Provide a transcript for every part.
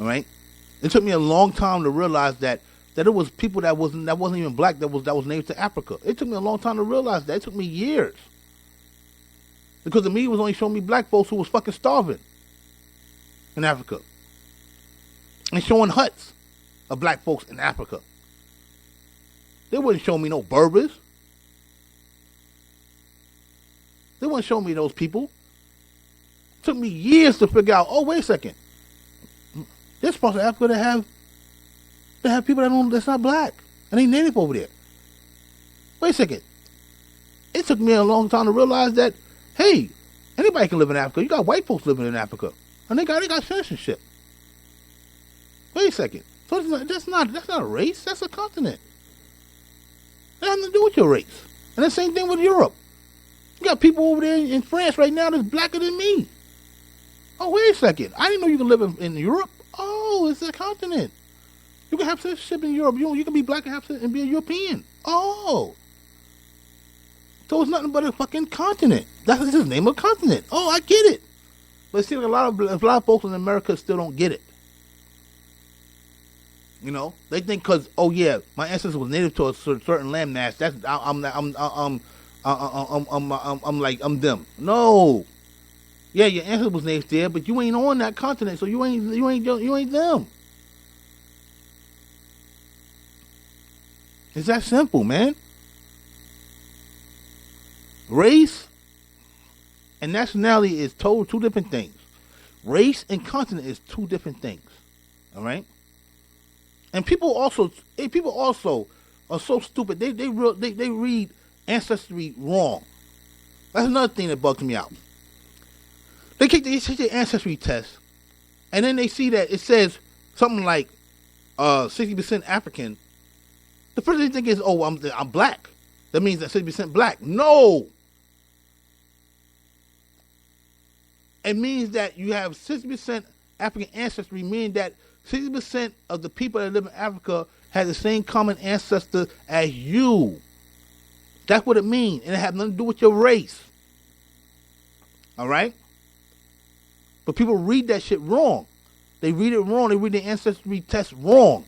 All right. It took me a long time to realize that it was people that wasn't even black that was native to Africa. It took me a long time to realize that. It took me years. Because the media was only showing me black folks who was fucking starving in Africa. And showing huts of black folks in Africa. They wouldn't show me no Berbers. They wouldn't show me those people. It took me years to figure out, oh, wait a second. There's parts of Africa that have people that's not black. And they native over there. Wait a second. It took me a long time to realize that, hey, anybody can live in Africa. You got white folks living in Africa. And they got citizenship. Wait a second. So that's not a race. That's a continent. It has nothing to do with your race. And the same thing with Europe. You got people over there in France right now that's blacker than me. Oh, wait a second. I didn't know you could live in Europe. Oh, it's a continent. You can have citizenship in Europe. You can be black and be a European. Oh. So it's nothing but a fucking continent. That's just the name of a continent. Oh, I get it. But see, a lot of folks in America still don't get it. You know, they think because, oh yeah, my ancestors was native to a certain landmass. That's I'm them. No, yeah, your ancestors was native there, but you ain't on that continent, so you ain't them. It's that simple, man. Race and nationality is two different things. Race and continent is two different things. All right. And people also are so stupid. They read ancestry wrong. That's another thing that bugs me out. They take their ancestry test, and then they see that it says something like 60% African. The first thing they think is, oh, I'm black. That means that 60% black. No. It means that you have 60% African ancestry, meaning that 60% of the people that live in Africa have the same common ancestor as you. That's what it means. And it has nothing to do with your race. All right? But people read that shit wrong. They read it wrong. They read the ancestry test wrong.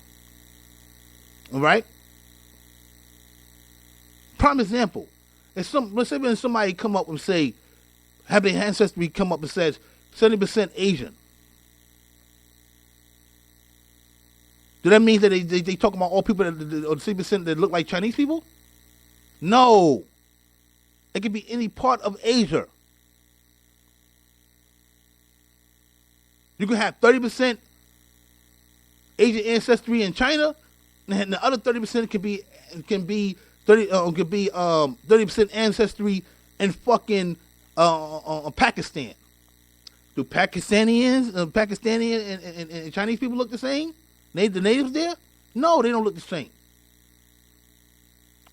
All right? Prime example. Let's say when somebody come up and say, have their ancestry come up and says 70% Asian. Do that mean that they talk about all people or 60% that look like Chinese people? No. It could be any part of Asia. You can have 30% Asian ancestry in China, and the other 30% can be 30% ancestry in fucking Pakistan. Do Pakistani and Chinese people look the same? The natives there? No, they don't look the same.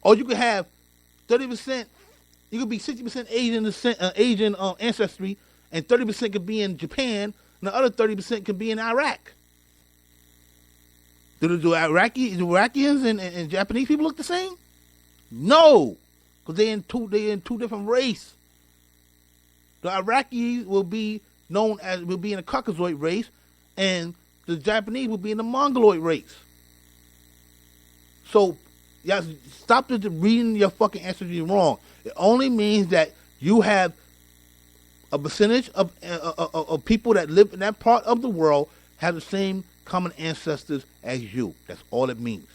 Or you could have 30%. You could be 60% Asian ancestry, and 30% could be in Japan, and the other 30% could be in Iraq. Do Iraqians and Japanese people look the same? No, because they're in two different race. The Iraqis will be in a Caucasoid race, and the Japanese will be in the Mongoloid race. So, y'all stop reading your fucking ancestry wrong. It only means that you have a percentage of people that live in that part of the world have the same common ancestors as you. That's all it means.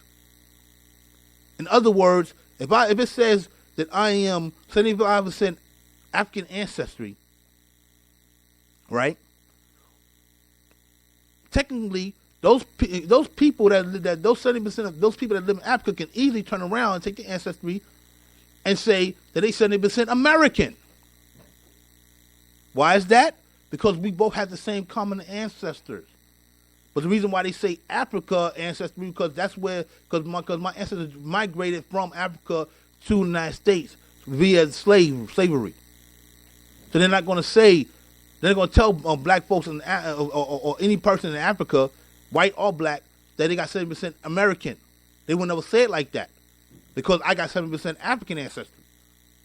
In other words, if it says that I am 75% African ancestry, right? Technically, those people those 70% of those people that live in Africa can easily turn around and take the ancestry and say that they 70% American. Why is that? Because we both have the same common ancestors. But the reason why they say Africa ancestry because my ancestors migrated from Africa to the United States via slavery. So they're not going to say. They're going to tell black folks or any person in Africa, white or black, that they got 70% American. They would never say it like that because I got 70% African ancestry.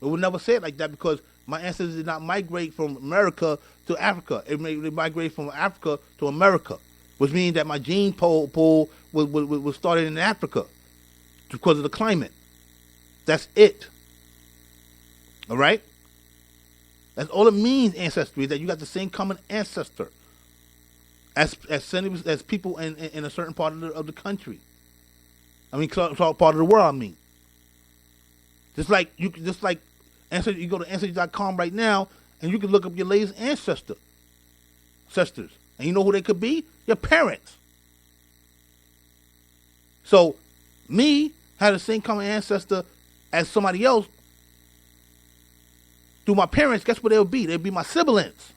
They would never say it like that because my ancestors did not migrate from America to Africa. They migrated from Africa to America. which means that my gene pool was started in Africa because of the climate. That's it. All right? That's all it means, ancestry, that you got the same common ancestor as people in a certain part of the country. I mean, part of the world, I mean. Just like Ancestry, you go to Ancestry.com right now, and you can look up your latest ancestors. And you know who they could be? Your parents. So, me had the same common ancestor as somebody else through my parents. Guess what they'll be? They'll be my siblings.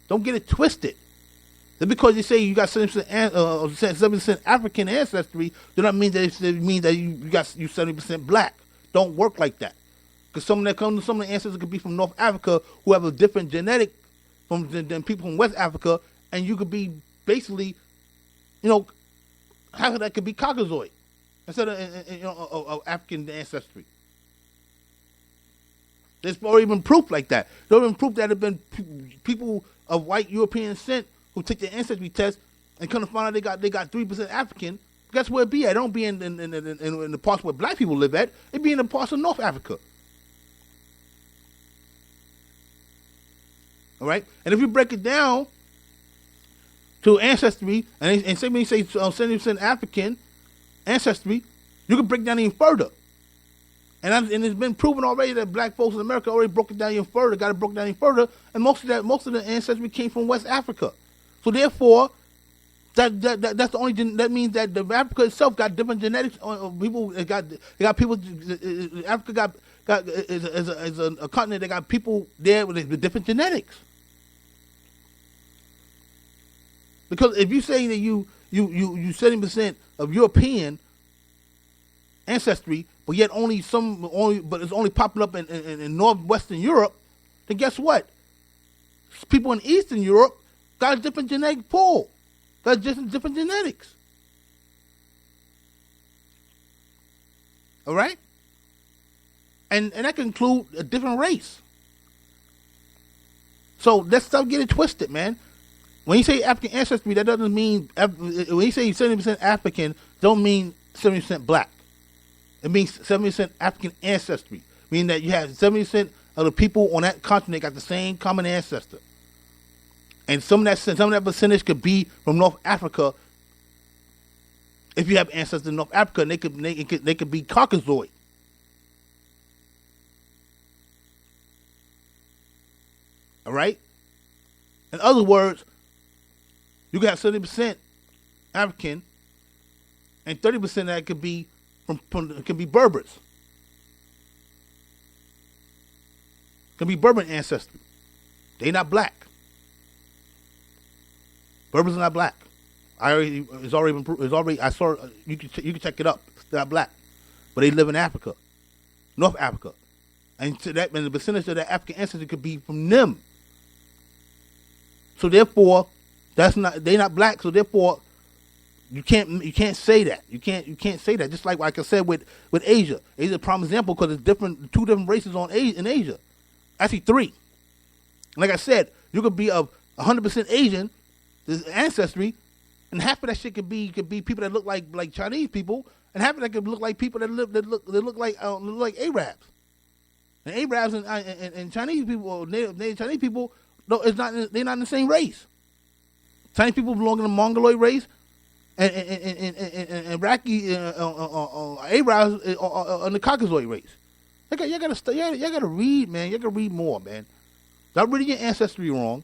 Don't get it twisted. Just because you say you got 70% African ancestry, do not mean that you 70% black. Don't work like that. Because some of the ancestors could be from North Africa who have a different genetic than people from West Africa, and you could be basically, half of that could be Caucasoid instead of African ancestry. There's already been proof like that. There's been proof that have been people of white European descent who take the ancestry test and kind of find out they got 3% African. Guess where it be at? It don't be in the parts where black people live at. It be in the parts of North Africa. All right? And if you break it down to ancestry, and say when you say 70% African ancestry, you can break it down even further. And it's been proven already that black folks in America already broke it down even further, got it broken down even further, and most of the ancestry came from West Africa. So therefore, that's the only. That means that the Africa itself got different genetics. People got people. Africa is a continent that got people there with different genetics. Because if you say that you 70% of European ancestry, but yet but it's only popping up in northwestern Europe, then guess what? People in Eastern Europe got a different genetic pool. Got different genetics. All right? And that can include a different race. So let's stop getting twisted, man. When you say African ancestry, that doesn't mean, when you say 70% African, don't mean 70% black. It means 70% African ancestry, meaning that you have 70% of the people on that continent got the same common ancestor. And some of that percentage could be from North Africa. If you have ancestors in North Africa, and they could be Caucasoid. All right. In other words, you can have 70% African, and 30% of that could be could be Berbers. Could be Berber ancestry. They not black. Berbers are not black. I saw. You can check it up. They're not black, but they live in Africa, North Africa, and the percentage of that African ancestry could be from them. So therefore, they're not black. So therefore, you can't say that. You can't say that. Just like I said with Asia. Asia's a prime example because it's two different races in Asia. Actually, 3. Like I said, you could be of 100% Asian. This ancestry, and half of that shit could be people that look like Chinese people, and half of that could look like people that look like Arabs. And Arabs and Chinese people, or native Chinese people, no, they're not in the same race. Chinese people belong in the Mongoloid race, and Iraqi Arabs are in the Caucasoid race. Y'all gotta read, man. You gotta read more, man. Stop reading your ancestry wrong.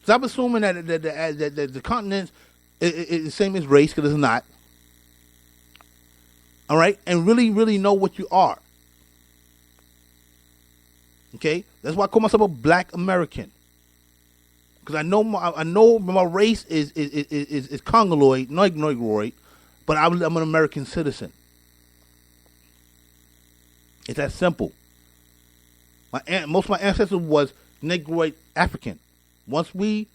Stop assuming that the continents is the same as race, because it's not. All right? And really, really know what you are. Okay? That's why I call myself a black American. Because I know my race is Congoloid, not Negroid, but I'm an American citizen. It's that simple. Most of my ancestors was Negroid African. Once we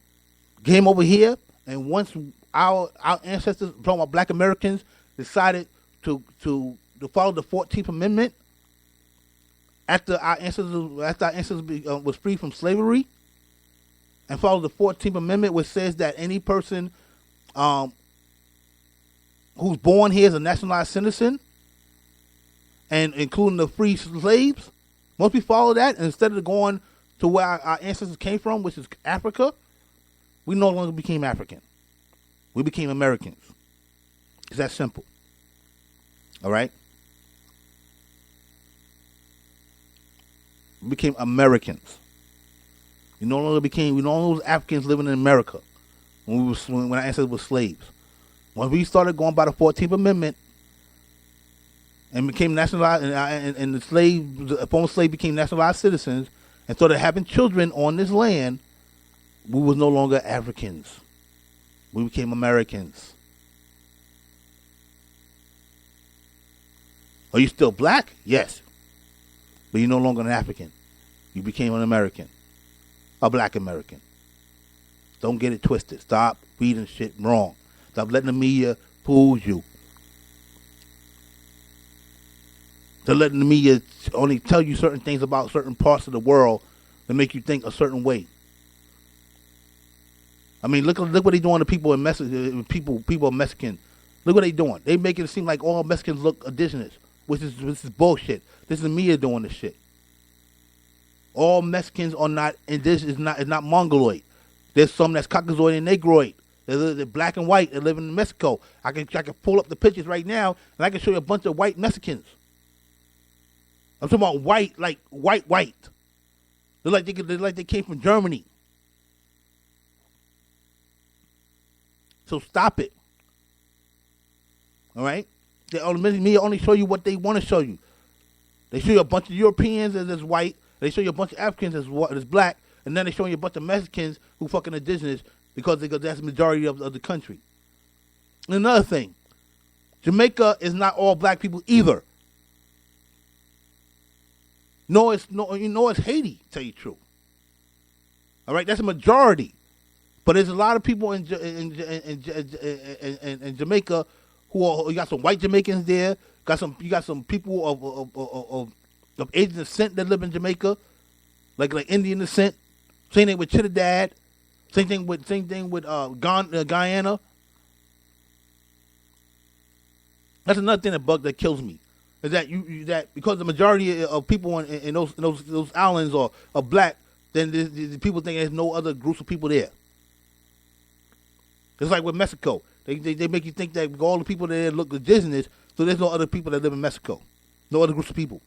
came over here, and once our ancestors, talking about black Americans, decided to follow the 14th Amendment, after our ancestors was free from slavery, and follow the 14th Amendment, which says that any person who's born here is a nationalized citizen, and including the free slaves, once we follow that, and instead of going to where our ancestors came from, which is Africa, we no longer became African. We became Americans. It's that simple. All right? We became Americans. We no longer was Africans living in America when our ancestors were slaves. When we started going by the 14th Amendment and became nationalized, and the former slave became nationalized citizens and started having children on this land, we was no longer Africans. We became Americans. Are you still black? Yes. But you're no longer an African. You became an American. A black American. Don't get it twisted. Stop reading shit wrong. Stop letting the media fool you. They're letting the media only tell you certain things about certain parts of the world that make you think a certain way. I mean, look what they doing to people in people Mexican. Look what they doing. They making it seem like all Mexicans look indigenous, which is bullshit. This is the media doing this shit. All Mexicans are not indigenous. Is not Mongoloid. There's some that's Caucasoid and Negroid. They're black and white. They live in Mexico. I can pull up the pictures right now, and I can show you a bunch of white Mexicans. I'm talking about white, like white. They're like they came from Germany. So stop it. All right? The media only show you what they want to show you. They show you a bunch of Europeans as white. They show you a bunch of Africans as black. And then they show you a bunch of Mexicans who fucking indigenous because that's the majority of the country. And another thing, Jamaica is not all black people either. It's Haiti, to tell you the truth. All right, that's a majority. But there's a lot of people in Jamaica you got some white Jamaicans there. You got some people of Asian descent that live in Jamaica, like Indian descent. Same thing with Trinidad. Same thing with Guyana. That's another thing that kills me, is that that because the majority of people in those islands are black, then the people think there's no other groups of people there. It's like with Mexico. They make you think that all the people there look indigenous, so there's no other people that live in Mexico. No other groups of people.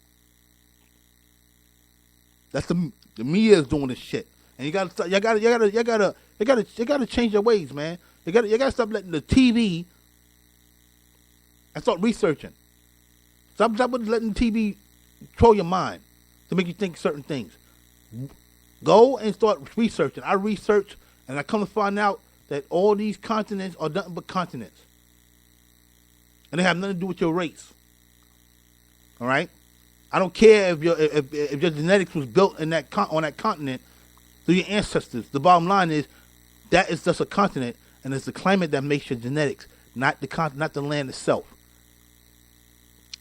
That's the media is doing this shit. And you gotta change your ways, man. You gotta stop letting the TV and start researching. Stop letting the TV control your mind to make you think certain things. Go and start researching. I research and I come to find out that all these continents are nothing but continents. And they have nothing to do with your race. All right? I don't care if your genetics was built on that continent through your ancestors. The bottom line is that is just a continent, and it's the climate that makes your genetics, not the land itself.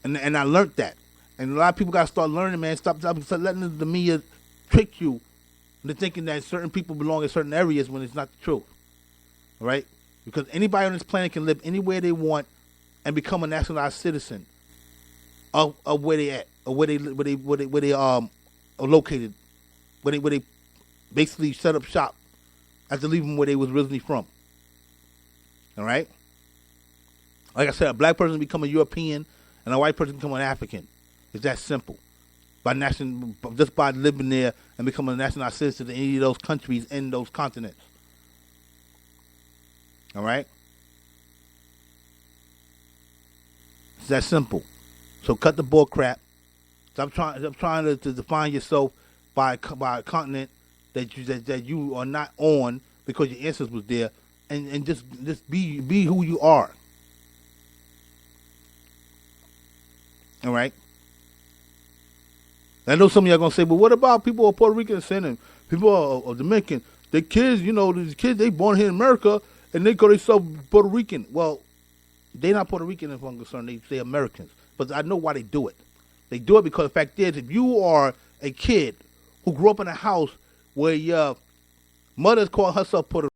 And I learned that. And a lot of people got to start learning, man. Stop letting the media trick you into thinking that certain people belong in certain areas when it's not the truth. All right? Because anybody on this planet can live anywhere they want and become a nationalized citizen of where they at, or where they are located, where they basically set up shop after leaving where they was originally from. All right? Like I said, a black person become a European and a white person become an African. It's that simple. Just by living there and becoming a nationalized citizen in any of those countries in those continents. All right? It's that simple. So cut the bull crap. Stop trying to define yourself by a continent that you are not on because your ancestors was there, and just be who you are. All right? I know some of y'all are going to say, but what about people who are Puerto Rican and people are Dominican? The kids, these kids, they born here in America, and they call themselves Puerto Rican. Well, they're not Puerto Rican if I'm concerned. They say Americans. But I know why they do it. They do it because the fact is, if you are a kid who grew up in a house where your Mother's called herself Puerto